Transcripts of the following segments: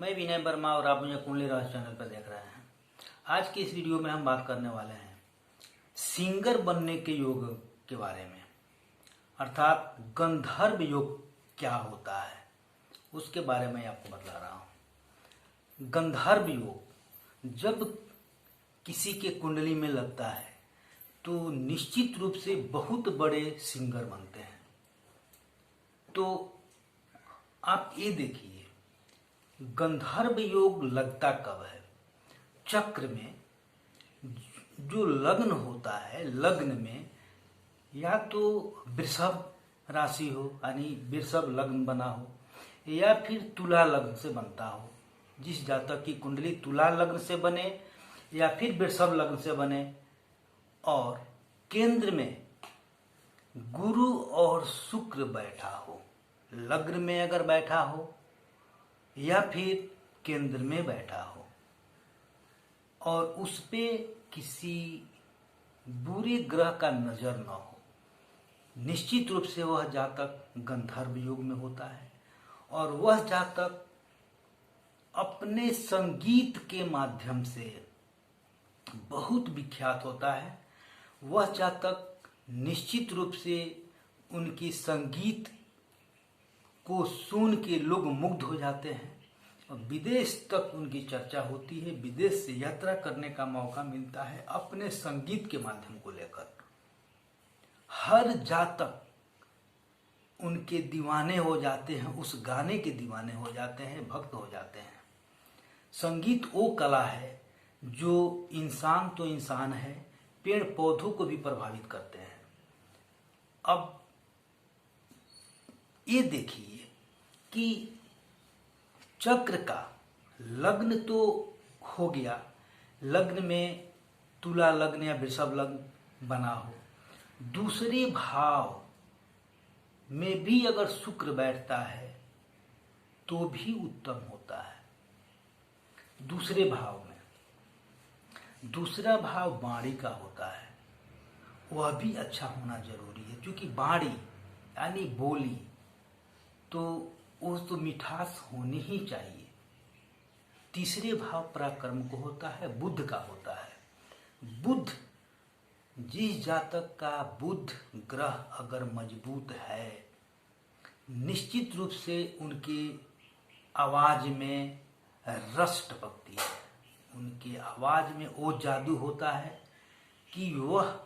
मैं विनय वर्मा और आप मुझे कुंडली रहस्य चैनल पर देख रहे हैं। आज की इस वीडियो में हम बात करने वाले हैं सिंगर बनने के योग के बारे में, अर्थात गंधर्व योग क्या होता है उसके बारे में आपको बतला रहा हूँ। गंधर्व योग जब किसी के कुंडली में लगता है तो निश्चित रूप से बहुत बड़े सिंगर बनते हैं। तो आप ये देखिए, गंधर्व योग लगता कब है? चक्र में जो लग्न होता है, लग्न में या तो वृषभ राशि हो यानी वृषभ लग्न बना हो, या फिर तुला लग्न से बनता हो। जिस जातक की कुंडली तुला लग्न से बने या फिर वृषभ लग्न से बने और केंद्र में गुरु और शुक्र बैठा हो, लग्न में अगर बैठा हो या फिर केंद्र में बैठा हो और उस पे किसी बुरे ग्रह का नजर न हो, निश्चित रूप से वह जातक गंधर्व योग में होता है। और वह जातक अपने संगीत के माध्यम से बहुत विख्यात होता है। वह जातक निश्चित रूप से उनकी संगीत को सुन के लोग मुग्ध हो जाते हैं और विदेश तक उनकी चर्चा होती है। विदेश से यात्रा करने का मौका मिलता है अपने संगीत के माध्यम को लेकर। हर जातक उनके दीवाने हो जाते हैं, उस गाने के दीवाने हो जाते हैं, भक्त हो जाते हैं। संगीत वो कला है जो इंसान तो इंसान है, पेड़ पौधों को भी प्रभावित करते हैं। अब ये देखिए कि चक्र का लग्न तो हो गया, लग्न में तुला लग्न या वृषभ लग्न बना हो, दूसरे भाव में भी अगर शुक्र बैठता है तो भी उत्तम होता है। दूसरे भाव में दूसरा भाव बाणी का होता है, वह भी अच्छा होना जरूरी है, क्योंकि बाणी यानी बोली तो वो तो मिठास होनी ही चाहिए। तीसरे भाव पराक्रम को होता है, बुध का होता है। बुध, जिस जातक का बुध ग्रह अगर मजबूत है, निश्चित रूप से उनकी आवाज में रस टपकती है, उनकी आवाज में वो जादू होता है कि वह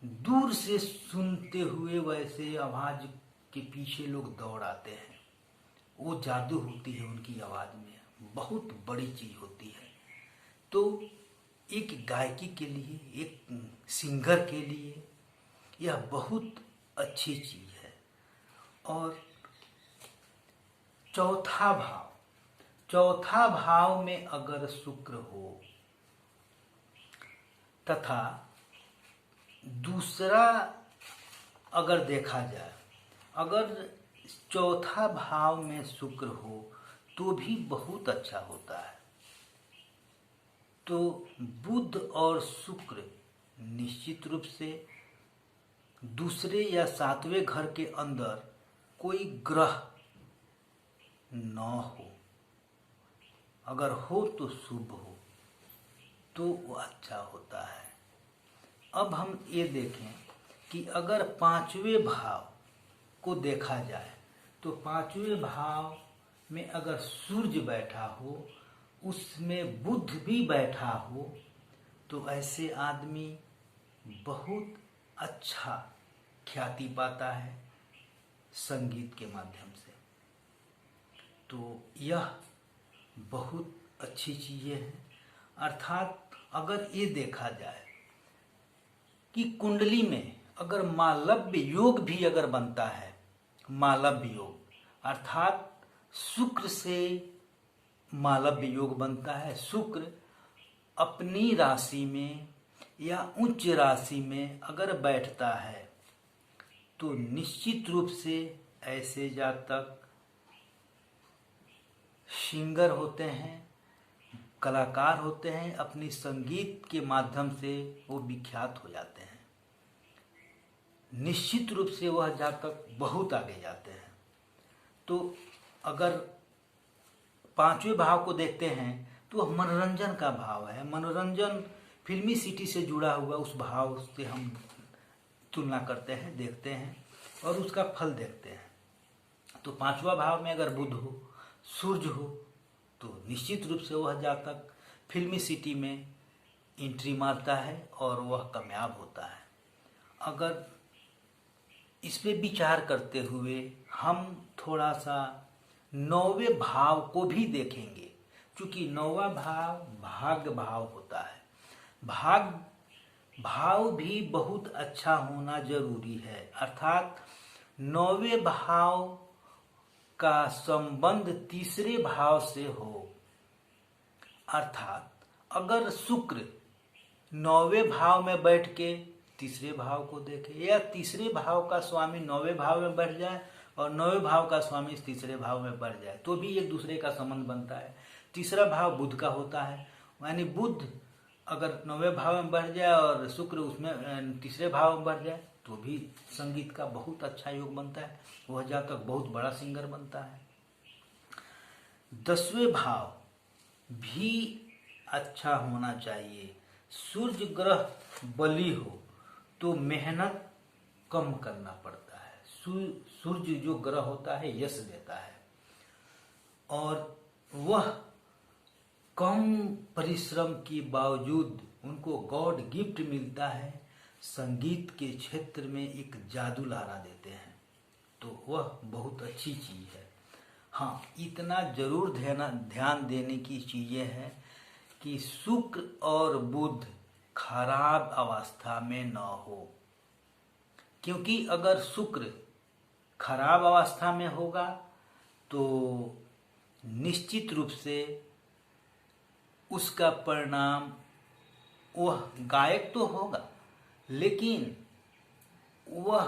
दूर से सुनते हुए वैसे आवाज के पीछे लोग दौड़ आते हैं। वो जादू होती है उनकी आवाज में, बहुत बड़ी चीज होती है। तो एक गायकी के लिए, एक सिंगर के लिए यह बहुत अच्छी चीज है। और चौथा भाव में अगर शुक्र हो तथा दूसरा अगर देखा जाए, अगर चौथा भाव में शुक्र हो तो भी बहुत अच्छा होता है। तो बुध और शुक्र निश्चित रूप से दूसरे या सातवें घर के अंदर कोई ग्रह न हो, अगर हो तो शुभ हो, तो वो अच्छा होता है। अब हम ये देखें कि अगर पांचवें भाव को देखा जाए तो पांचवें भाव में अगर सूर्य बैठा हो, उसमें बुध भी बैठा हो, तो ऐसे आदमी बहुत अच्छा ख्याति पाता है संगीत के माध्यम से। तो यह बहुत अच्छी चीजें हैं। अर्थात अगर ये देखा जाए कि कुंडली में अगर मालव्य योग भी अगर बनता है, मालव्य योग अर्थात शुक्र से मालव्य योग बनता है, शुक्र अपनी राशि में या उच्च राशि में अगर बैठता है तो निश्चित रूप से ऐसे जातक सिंगर होते हैं, कलाकार होते हैं, अपनी संगीत के माध्यम से वो विख्यात हो जाते हैं। निश्चित रूप से वह जातक बहुत आगे जाते हैं। तो अगर पांचवें भाव को देखते हैं तो वह मनोरंजन का भाव है। मनोरंजन फिल्मी सिटी से जुड़ा हुआ उस भाव से हम तुलना करते हैं, देखते हैं और उसका फल देखते हैं। तो पांचवा भाव में अगर बुध हो, सूर्य हो, तो निश्चित रूप से वह जातक फिल्मी सिटी में एंट्री मारता है और वह कामयाब होता है। अगर इस पे विचार करते हुए हम थोड़ा सा नौवें भाव को भी देखेंगे, क्योंकि नौवां भाव भाग्य भाव होता है। भाग्य भाव भी बहुत अच्छा होना जरूरी है, अर्थात नौवें भाव का संबंध तीसरे भाव से हो। अर्थात अगर शुक्र नौवें भाव में बैठ के तीसरे भाव को देखे, या तीसरे भाव का स्वामी नौवें भाव में बैठ जाए और नौवें भाव का स्वामी तीसरे भाव में बैठ जाए, तो भी एक दूसरे का संबंध बनता है। तीसरा भाव बुध का होता है, यानी बुध अगर नौवें भाव में बैठ जाए और शुक्र उसमें तीसरे भाव में बैठ जाए, तो भी संगीत का बहुत अच्छा योग बनता है, वह जातक बहुत बड़ा सिंगर बनता है। 10वें भाव भी अच्छा होना चाहिए। सूर्य ग्रह बली हो तो मेहनत कम करना पड़ता है। सूर्य जो ग्रह होता है यश देता है और वह कम परिश्रम के बावजूद उनको गॉड गिफ्ट मिलता है, संगीत के क्षेत्र में एक जादू लहरा देते हैं, तो वह बहुत अच्छी चीज है। हाँ, इतना जरूर ध्यान देने की चीजें हैं कि शुक्र और बुध खराब अवस्था में न हो, क्योंकि अगर शुक्र खराब अवस्था में होगा तो निश्चित रूप से उसका परिणाम, वह गायक तो होगा लेकिन वह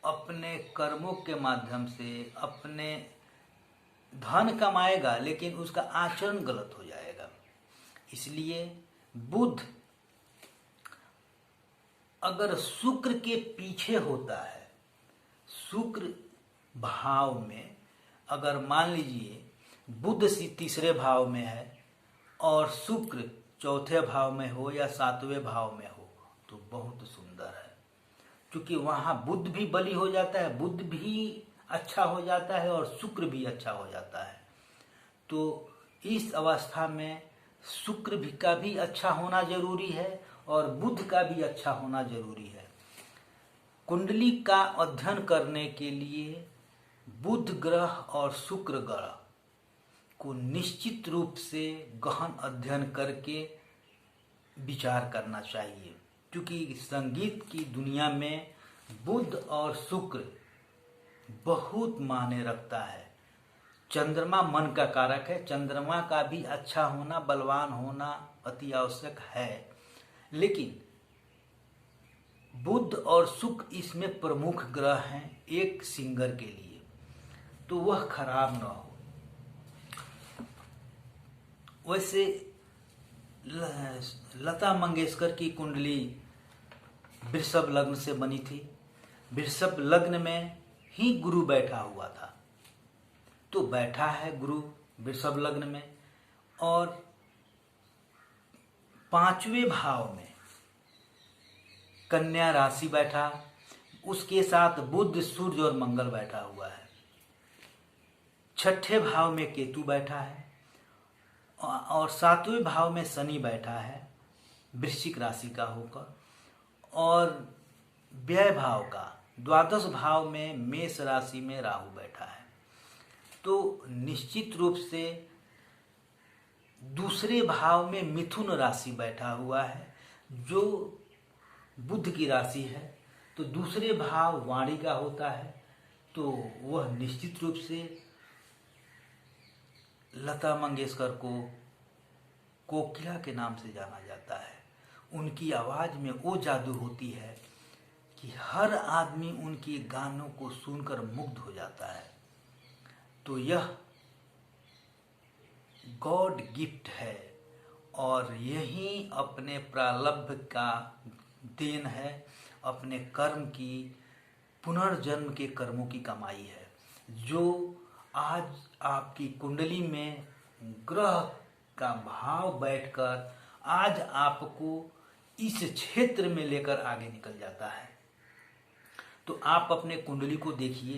अपने कर्मों के माध्यम से अपने धन कमाएगा, लेकिन उसका आचरण गलत हो जाएगा। इसलिए बुध अगर शुक्र के पीछे होता है, शुक्र भाव में अगर मान लीजिए बुध तीसरे भाव में है और शुक्र चौथे भाव में हो या 7वें भाव में हो, तो बहुत सुंदर है, क्योंकि वहां बुध भी बली हो जाता है, बुध भी अच्छा हो जाता है और शुक्र भी अच्छा हो जाता है। तो इस अवस्था में शुक्र भी का भी अच्छा होना जरूरी है और बुध का भी अच्छा होना जरूरी है। कुंडली का अध्ययन करने के लिए बुध ग्रह और शुक्र ग्रह को निश्चित रूप से गहन अध्ययन करके विचार करना चाहिए, क्योंकि संगीत की दुनिया में बुध और शुक्र बहुत मायने रखता है। चंद्रमा मन का कारक है, चंद्रमा का भी अच्छा होना, बलवान होना अति आवश्यक है, लेकिन बुध और शुक्र इसमें प्रमुख ग्रह हैं एक सिंगर के लिए, तो वह खराब न हो। वैसे लता मंगेशकर की कुंडली वृषभ लग्न से बनी थी, वृषभ लग्न में ही गुरु बैठा हुआ था, तो बैठा है गुरु वृषभ लग्न में और 5वें भाव में कन्या राशि बैठा, उसके साथ बुध सूर्य और मंगल बैठा हुआ है। 6ठे भाव में केतु बैठा है और 7वें भाव में शनि बैठा है वृश्चिक राशि का होकर, और व्यय भाव का 12 भाव में मेष राशि में राहु बैठा है। तो निश्चित रूप से दूसरे भाव में मिथुन राशि बैठा हुआ है जो बुध की राशि है, तो दूसरे भाव वाणी का होता है, तो वह निश्चित रूप से लता मंगेशकर को कोकिला के नाम से जाना जाता है। उनकी आवाज में वो जादू होती है कि हर आदमी उनके गानों को सुनकर मुग्ध हो जाता है। तो यह गॉड गिफ्ट है और यही अपने प्रारब्ध का देन है, अपने कर्म की, पुनर्जन्म के कर्मों की कमाई है, जो आज आपकी कुंडली में ग्रह का भाव बैठकर आज आपको इस क्षेत्र में लेकर आगे निकल जाता है। तो आप अपने कुंडली को देखिए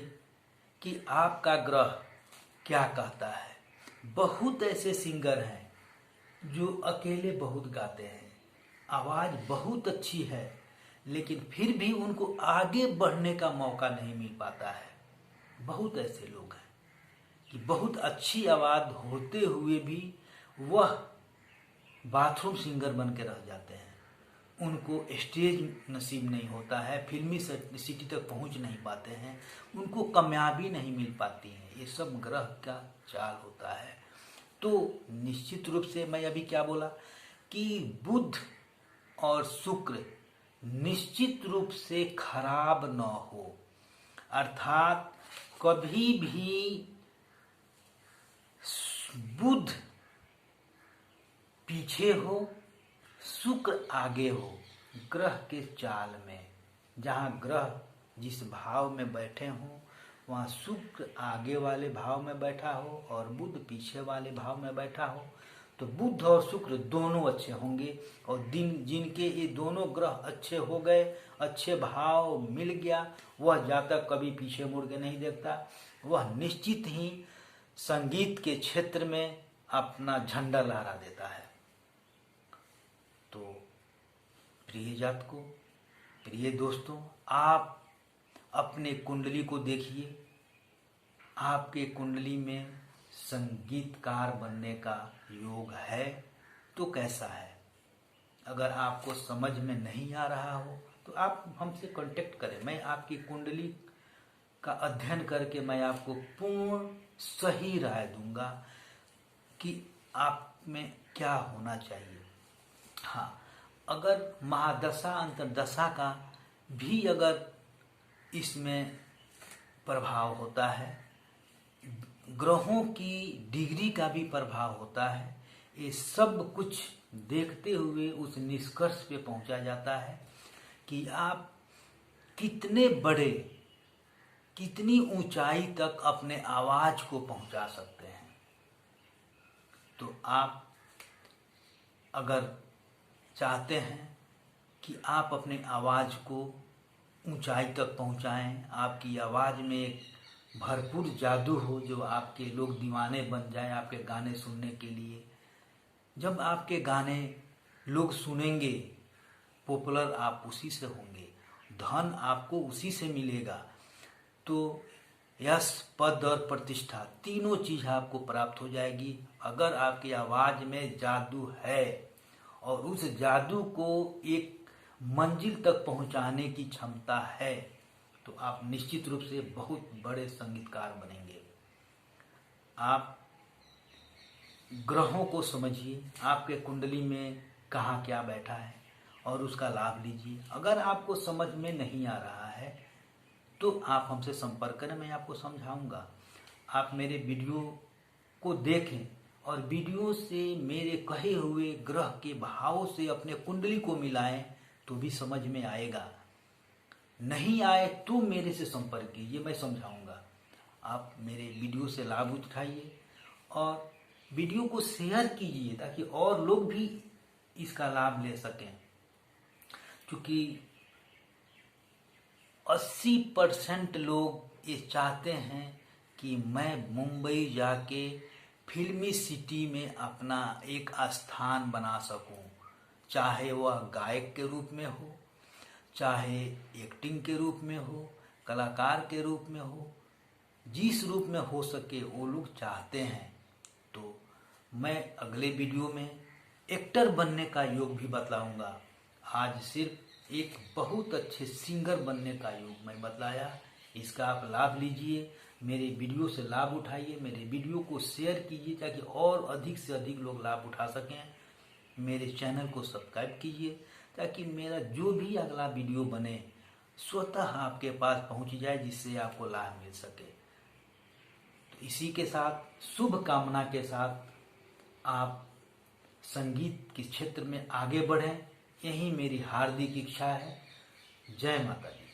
कि आपका ग्रह क्या कहता है। बहुत ऐसे सिंगर हैं जो अकेले बहुत गाते हैं, आवाज़ बहुत अच्छी है, लेकिन फिर भी उनको आगे बढ़ने का मौका नहीं मिल पाता है। बहुत ऐसे लोग हैं कि बहुत अच्छी आवाज़ होते हुए भी वह बाथरूम सिंगर बन के रह जाते हैं। उनको स्टेज नसीब नहीं होता है, फिल्मी सिटी तक पहुंच नहीं पाते हैं, उनको कामयाबी नहीं मिल पाती है। ये सब ग्रह का चाल होता है। तो निश्चित रूप से मैं अभी क्या बोला कि बुध और शुक्र निश्चित रूप से खराब न हो, अर्थात कभी भी बुध पीछे हो, शुक्र आगे हो ग्रह के चाल में। जहाँ ग्रह जिस भाव में बैठे हों वहाँ शुक्र आगे वाले भाव में बैठा हो और बुध पीछे वाले भाव में बैठा हो, तो बुध और शुक्र दोनों अच्छे होंगे। और जिनके ये दोनों ग्रह अच्छे हो गए, अच्छे भाव मिल गया, वह जातक कभी पीछे मुड़ के नहीं देखता, वह निश्चित ही संगीत के क्षेत्र में अपना झंडा लहरा देता है। तो प्रिय जातकों, प्रिय दोस्तों, आप अपने कुंडली को देखिए। आपके कुंडली में संगीतकार बनने का योग है तो कैसा है? अगर आपको समझ में नहीं आ रहा हो तो आप हमसे कांटेक्ट करें। मैं आपकी कुंडली का अध्ययन करके मैं आपको पूर्ण सही राय दूंगा कि आप में क्या होना चाहिए। हाँ, अगर महादशा अंतरदशा का भी अगर इसमें प्रभाव होता है, ग्रहों की डिग्री का भी प्रभाव होता है, ये सब कुछ देखते हुए उस निष्कर्ष पे पहुंचा जाता है कि आप कितने बड़े, कितनी ऊंचाई तक अपने आवाज को पहुंचा सकते हैं। तो आप अगर चाहते हैं कि आप अपने आवाज को ऊंचाई तक पहुंचाएं, आपकी आवाज में एक भरपूर जादू हो जो आपके लोग दीवाने बन जाएं आपके गाने सुनने के लिए। जब आपके गाने लोग सुनेंगे, पॉपुलर आप उसी से होंगे, धन आपको उसी से मिलेगा। तो यश, पद और प्रतिष्ठा तीनों चीज आपको प्राप्त हो जाएगी अगर आपकी आवाज में जादू है और उस जादू को एक मंजिल तक पहुंचाने की क्षमता है, तो आप निश्चित रूप से बहुत बड़े संगीतकार बनेंगे। आप ग्रहों को समझिए, आपके कुंडली में कहाँ क्या बैठा है और उसका लाभ लीजिए। अगर आपको समझ में नहीं आ रहा है तो आप हमसे संपर्क करें, मैं आपको समझाऊंगा। आप मेरे वीडियो को देखें और वीडियो से मेरे कहे हुए ग्रह के भाव से अपने कुंडली को मिलाएं तो भी समझ में आएगा। नहीं आए तो मेरे से संपर्क कीजिए, मैं समझाऊंगा। आप मेरे वीडियो से लाभ उठाइए और वीडियो को शेयर कीजिए ताकि और लोग भी इसका लाभ ले सकें। क्योंकि 80% लोग ये चाहते हैं कि मैं मुंबई जाके फिल्मी सिटी में अपना एक स्थान बना सकूं, चाहे वह गायक के रूप में हो, चाहे एक्टिंग के रूप में हो, कलाकार के रूप में हो, जिस रूप में हो सके वो लोग चाहते हैं। तो मैं अगले वीडियो में एक्टर बनने का योग भी बतलाऊंगा। आज सिर्फ एक बहुत अच्छे सिंगर बनने का योग मैं बतलाया, इसका आप लाभ लीजिए, मेरे वीडियो से लाभ उठाइए, मेरे वीडियो को शेयर कीजिए ताकि और अधिक से अधिक लोग लाभ उठा सकें। मेरे चैनल को सब्सक्राइब कीजिए ताकि मेरा जो भी अगला वीडियो बने स्वतः आपके पास पहुंच जाए, जिससे आपको लाभ मिल सके। तो इसी के साथ, शुभ कामना के साथ आप संगीत के क्षेत्र में आगे बढ़ें, यही मेरी हार्दिक इच्छा है। जय माता दी।